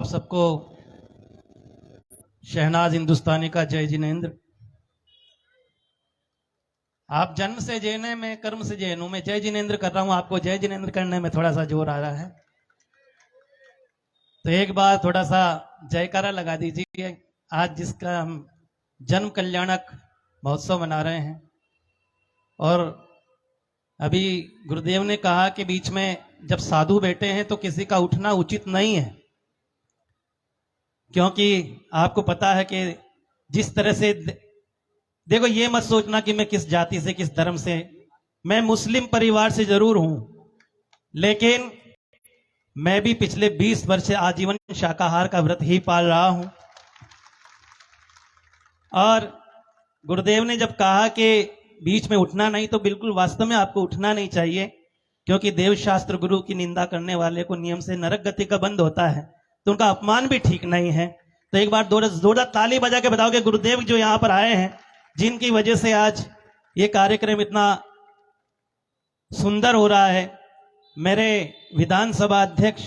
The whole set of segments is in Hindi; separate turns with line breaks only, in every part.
आप सबको शहनाज हिंदुस्तानी का जय जिनेंद्र। आप जन्म से जैन है, मैं कर्म से जैन हूं। मैं जय जिनेंद्र कर रहा हूं, आपको जय जिनेंद्र करने में थोड़ा सा जोर आ रहा है, तो एक बार थोड़ा सा जयकारा लगा दीजिए। आज जिसका हम जन्म कल्याणक महोत्सव मना रहे हैं, और अभी गुरुदेव ने कहा कि बीच में जब साधु बैठे हैं तो किसी का उठना उचित नहीं है, क्योंकि आपको पता है कि जिस तरह से, देखो ये मत सोचना कि मैं किस जाति से किस धर्म से, मैं मुस्लिम परिवार से जरूर हूं, लेकिन मैं भी पिछले 20 वर्ष से आजीवन शाकाहार का व्रत ही पाल रहा हूं। और गुरुदेव ने जब कहा कि बीच में उठना नहीं, तो बिल्कुल वास्तव में आपको उठना नहीं चाहिए, क्योंकि देव शास्त्र गुरु की निंदा करने वाले को नियम से नरक गति का बंद होता है, तो उनका अपमान भी ठीक नहीं है। तो एक बार जोरदार ताली बजा के बताओ कि गुरुदेव जो यहां पर आए हैं, जिनकी वजह से आज ये कार्यक्रम इतना सुंदर हो रहा है। मेरे विधानसभा अध्यक्ष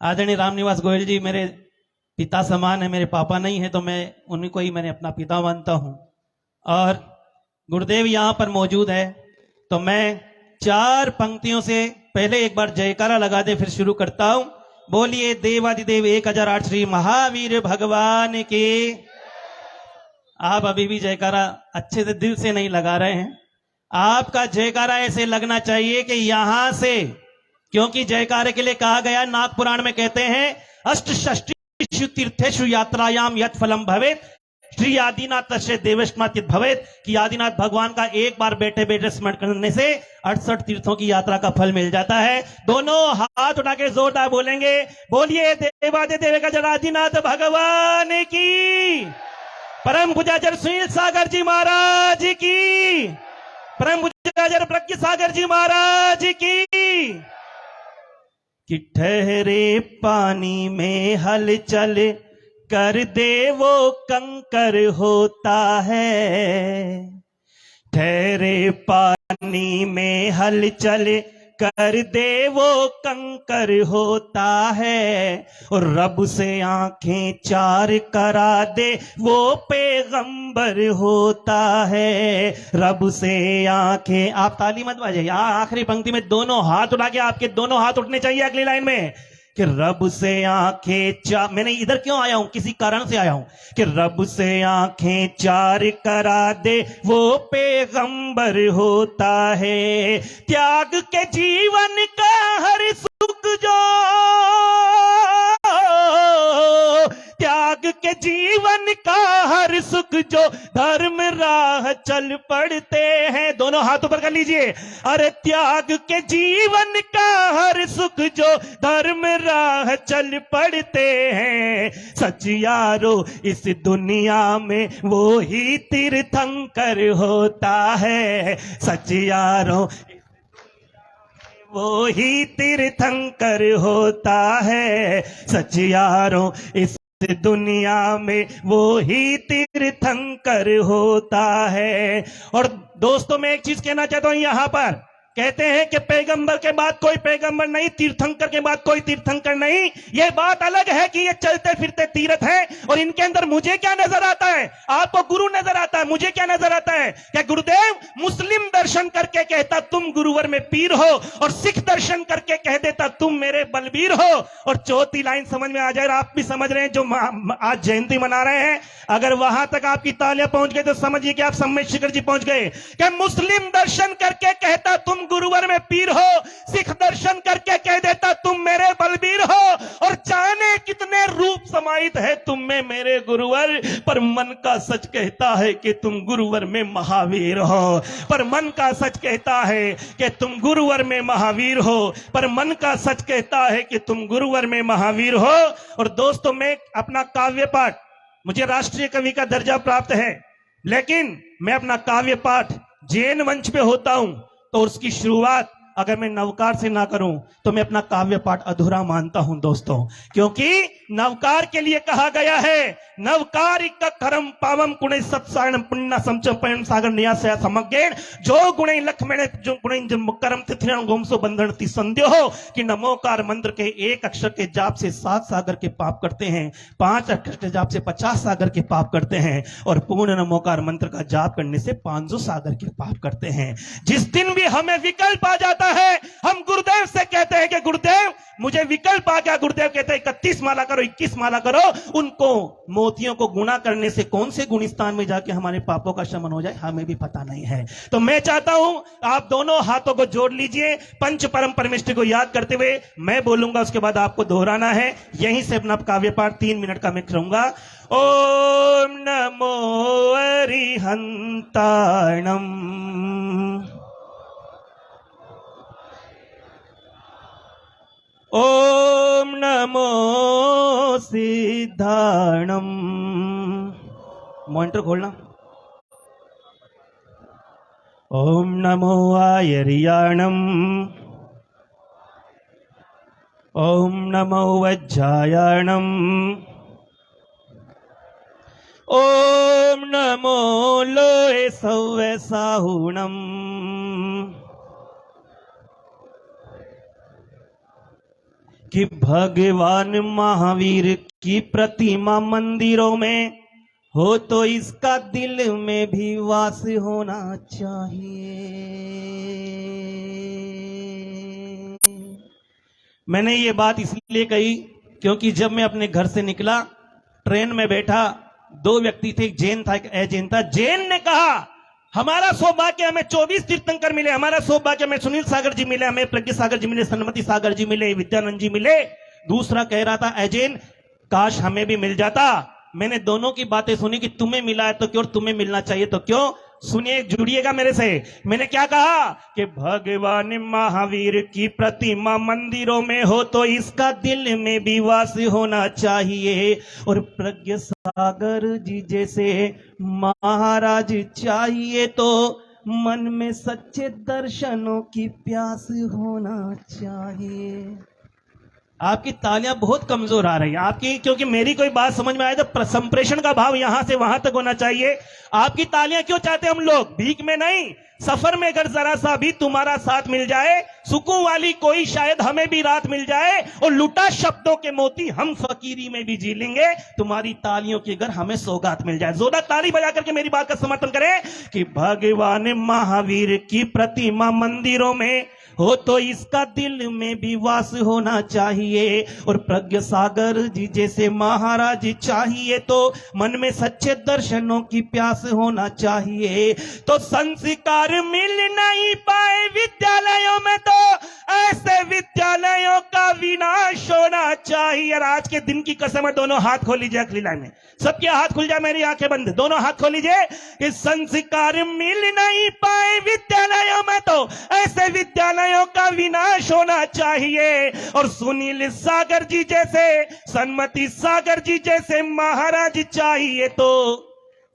आदरणीय रामनिवास गोयल जी मेरे पिता समान है, मेरे पापा नहीं है, तो मैं उन्हीं को ही मैंने अपना पिता मानता हूं। और गुरुदेव यहां पर मौजूद है, तो मैं 4 पंक्तियों से पहले एक बार जयकारा लगा दे, फिर शुरू करता हूं। बोलिए देवादिदेव 1008 श्री महावीर भगवान के। आप अभी भी जयकारा अच्छे से दिल से नहीं लगा रहे हैं। आपका जयकारा ऐसे लगना चाहिए कि यहां से, क्योंकि जयकारे के लिए कहा गया, नाग पुराण में कहते हैं अष्टषष्टिषु तीर्थेषु यात्रायाम यत् फलम भवेत् श्री आदिनाथ तस्य देवस्मात् भवेत्, कि आदिनाथ भगवान का एक बार बैठे बैठे स्मरण करने से 68 तीर्थों की यात्रा का फल मिल जाता है। दोनों हाथ उठा के जोरदार बोलेंगे, बोलिए देवादिदेव गजराधिनाथ भगवान की। परम पूज्याचार्य सुनील सागर जी महाराज की। परम पूज्याचार्य प्रज्ञ सागर जी महाराज की। कि ठहरे पानी में हलचल कर दे वो कंकर होता है। ठहरे पानी में हलचल कर दे वो कंकर होता है। और रब से आंखें चार करा दे वो पैगंबर होता है। रब से आंखें, आप ताली मत बजाइए, आखिरी पंक्ति में दोनों हाथ उठा के, आपके दोनों हाथ उठने चाहिए अगली लाइन में, कि रब से आंखें मैंने इधर क्यों आया हूं, किसी कारण से आया हूं, कि रब से आंखें चार करा दे वो पैगंबर होता है। त्याग के जीवन का हर सुख जो, त्याग के जीवन का हर सुख जो धर्म राह चल पड़ते हैं। दोनों हाथ ऊपर कर लीजिए। अरे त्याग के जीवन का हर सुख जो धर्म राह चल पड़ते हैं। सच यारो इस दुनिया में वो ही तीर्थंकर होता है। सच यारो वो ही तीर्थंकर होता है। सच यारो इस दुनिया में वो ही तीर्थंकर होता है। और दोस्तों, मैं एक चीज कहना चाहता हूं, यहां पर कहते हैं कि पैगंबर के बाद कोई पैगंबर नहीं, तीर्थंकर के बाद कोई तीर्थंकर नहीं। यह बात अलग है कि ये चलते फिरते तीर्थ हैं, और इनके अंदर मुझे क्या नजर आता है, आपको गुरु नजर आता है, मुझे क्या नजर आता है? क्या गुरुदेव मुस्लिम दर्शन करके कहता तुम गुरुवर में पीर हो, और सिख दर्शन करके कह देता तुम मेरे बलबीर हो। और चौथी लाइन समझ में आ जाए, आप भी समझ रहे हैं जो आज जयंती मना रहे हैं, अगर वहां तक आपकी तालियां पहुंच गई तो समझिए कि आप सम्मेद शिखर जी पहुंच गए। क्या मुस्लिम दर्शन करके कहता तुम गुरुवर में पीर हो, सिख दर्शन करके कह देता तुम मेरे बलबीर हो, और जाने कितने रूप समाहित है तुम में मेरे गुरुवर, पर मन का सच कहता है कि तुम गुरुवर में महावीर हो। पर मन का सच कहता है कि तुम गुरुवर में महावीर हो। पर मन का सच कहता है कि तुम गुरुवर में महावीर हो। और दोस्तों, मैं अपना काव्य पाठ, मुझे राष्ट्रीय कवि का दर्जा प्राप्त है, लेकिन मैं अपना काव्य पाठ जैन मंच पे होता हूं, तो उसकी शुरुआत अगर मैं नवकार से ना करूं तो मैं अपना काव्य पाठ अधूरा मानता हूं दोस्तों, क्योंकि नवकार के लिए कहा गया है नवकारिक करम पावम कुणे सत्सारण पुण्य समचम सागर नियास समगेण जो गुणे लक्ष्मण जो गुणे मुकरम तिथिरण गोमसो बंधन ति संध्यो हो कि नमोकार मंत्र के एक अक्षर के जाप से 7 सागर के पाप करते हैं, 5 अक्षर के जाप से 50 सागर के पाप करते हैं और पूर्ण नमोकार मंत्र का जाप करने से 500 सागर के पाप करते हैं। जिस दिन भी हमें विकल्प आ जाता है हम गुरुदेव से कहते हैं कि गुरुदेव मुझे विकल्प आ गया। गुरुदेव कहते हैं 31 माला करो, 21 माला करो। उनको मोतियों को गुणा करने से कौन से गुण स्थान में जाके हमारे पापों का शमन हो जाए हमें भी पता नहीं है। तो मैं चाहता हूं आप दोनों हाथों को जोड़ लीजिए, पंच परम परमेष्टि को याद करते हुए मैं बोलूंगा, उसके बाद आपको दोहराना है। यहीं से अपना काव्य पाठ 3 मिनट का मैं करूंगा। ओम नमो अरिहंताणम, ओम नमो सिद्धाणम। मॉनिटर खोलना। ओम नमो आयर्याणम, ओम नमो वज्रायाणम, ओम नमो लोहे सौवे साहुणम। कि भगवान महावीर की प्रतिमा मंदिरों में हो तो इसका दिल में भी वास होना चाहिए। मैंने ये बात इसलिए कही क्योंकि जब मैं अपने घर से निकला, ट्रेन में बैठा, 2 व्यक्ति थे, एक जैन था, एक अजैन था। जैन ने कहा हमारा सौभाग्य हमें 24 तीर्थंकर मिले, हमारा सौभाग्य हमें सुनील सागर जी मिले, हमें प्रज्ञा सागर जी मिले, सन्मति सागर जी मिले, विद्यानंद जी मिले। दूसरा कह रहा था अजैन काश हमें भी मिल जाता। मैंने दोनों की बातें सुनी कि तुम्हें मिला है तो क्यों, तुम्हें मिलना चाहिए तो क्यों। सुनिए, जुड़िएगा मेरे से। मैंने क्या कहा कि भगवान महावीर की प्रतिमा मंदिरों में हो तो इसका दिल में भी वास होना चाहिए और प्रज्ञा सागर जी जैसे महाराज चाहिए तो मन में सच्चे दर्शनों की प्यास होना चाहिए। आपकी तालियां बहुत कमजोर आ रही हैं आपकी, क्योंकि मेरी कोई बात समझ में आए तो संप्रेषण का भाव यहां से वहां तक होना चाहिए। आपकी तालियां क्यों चाहते हम लोग? भीख में नहीं, सफर में अगर जरा सा भी तुम्हारा साथ मिल जाए, सुकून वाली कोई शायद हमें भी रात मिल जाए और लुटा शब्दों के मोती हम फकीरी में भी जी लेंगे। तुम्हारी तालियों की अगर हमें सौगात मिल जाए, जोरदार ताली बजा करके मेरी बात का समर्थन करें कि भगवान महावीर की प्रतिमा मंदिरों में हो तो इसका दिल में भी वास होना चाहिए और प्रज्ञा सागर जी जैसे महाराज चाहिए तो मन में सच्चे दर्शनों की प्यास होना चाहिए। तो संस्कार मिल नहीं पाए विद्यालयों में तो ऐसे विद्यालयों का विनाश होना चाहिए। और आज के दिन की कसम है, दोनों हाथ खोल लीजिए अगली लाइन में, सबके हाथ खुल जाए, मेरी आंखें बंद, दोनों हाथ खोल लीजिए कि संस्कार मिल नहीं पाए विद्यालयों में तो ऐसे विद्यालयों का विनाश होना चाहिए और सुनील सागर जी जैसे, सन्मति सागर जी जैसे महाराज चाहिए तो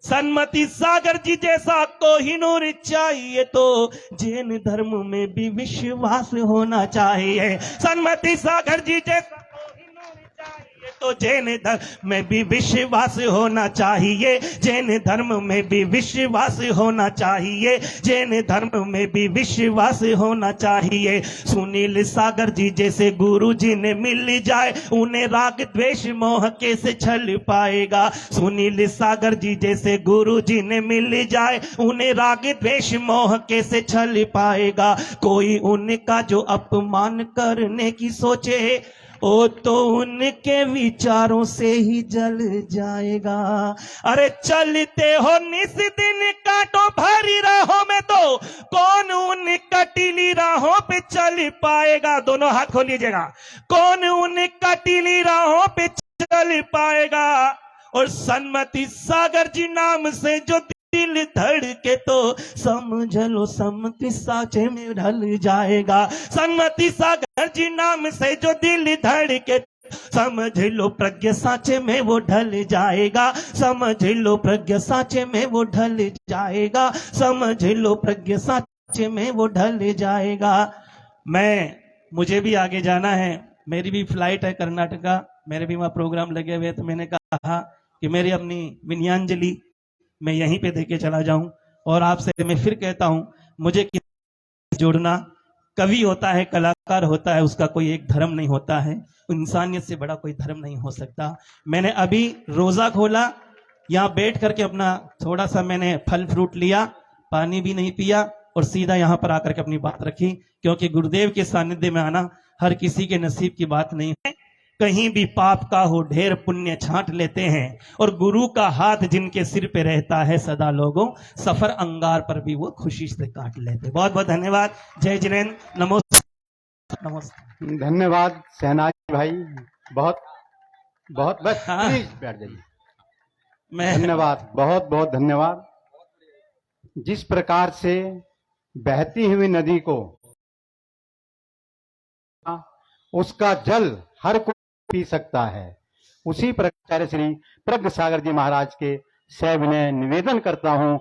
सन्मति सागर जी जैसा कोहिनूर चाहिए तो जैन धर्म में भी विश्वास होना चाहिए। सन्मति सागर जी जैसा तो जैन धर्म में भी विश्वास होना चाहिए, जैन धर्म में भी विश्वास होना चाहिए, जैन धर्म में भी विश्वास होना चाहिए। सुनील सागर जी जैसे गुरु जी ने मिल जाए उन्हें राग द्वेष मोह कैसे छल पाएगा। सुनील सागर जी जैसे गुरु जी ने मिल जाए उन्हें राग द्वेष मोह कैसे छल पाएगा। कोई उनका जो अपमान करने की सोचे ओ तो उनके विचारों से ही जल जाएगा। अरे चलते हो निस दिन काटो भरी राहों में तो कौन उन कटीली राहों पे चल पाएगा। दोनों हाथ खोल लीजिएगा। कौन उन कटीली राहों पे चल पाएगा। और सन्मति सागर जी नाम से जो दिल धड़के तो समझ लो सम्मति साचे में ढल जाएगा। सन्मति सागर जी नाम से जो दिल धड़के समझ लो प्रज्ञा साचे में वो ढल जाएगा। समझ लो प्रज्ञा साचे में वो ढल जाएगा। समझ लो प्रज्ञा साचे में वो ढल जाएगा। मुझे भी आगे जाना है, मेरी भी फ्लाइट है कर्नाटका, मेरे भी वहां प्रोग्राम लगे हुए, तो मैंने कहा कि मेरी अपनी विनयांजलि मैं यहीं पे देके चला जाऊं। और आपसे मैं फिर कहता हूं, मुझे किसी से जोड़ना, कवि होता है, कलाकार होता है, उसका कोई एक धर्म नहीं होता है, इंसानियत से बड़ा कोई धर्म नहीं हो सकता। मैंने अभी रोजा खोला, यहाँ बैठ करके अपना थोड़ा सा मैंने फल फ्रूट लिया, पानी भी नहीं पिया, और सीधा यहाँ पर आकर के अपनी बात रखी, क्योंकि गुरुदेव के सानिध्य में आना हर किसी के नसीब की बात नहीं है। कहीं भी पाप का हो ढेर पुण्य छांट लेते हैं, और गुरु का हाथ जिनके सिर पे रहता है सदा, लोगों सफर अंगार पर भी वो खुशी से काट लेते। बहुत बहुत धन्यवाद। जय जिनेन्द्र। नमस्कार। नमस्कार।
धन्यवाद शहनाज भाई, बहुत बहुत, बस
हाँ।
प्लीज बैठ जाइए।
मैं
धन्यवाद, बहुत बहुत धन्यवाद। जिस प्रकार से बहती हुई नदी को उसका जल हर कोई पी सकता है, उसी प्रकार श्री प्रज्ञ सागर जी महाराज के सविनय निवेदन करता हूं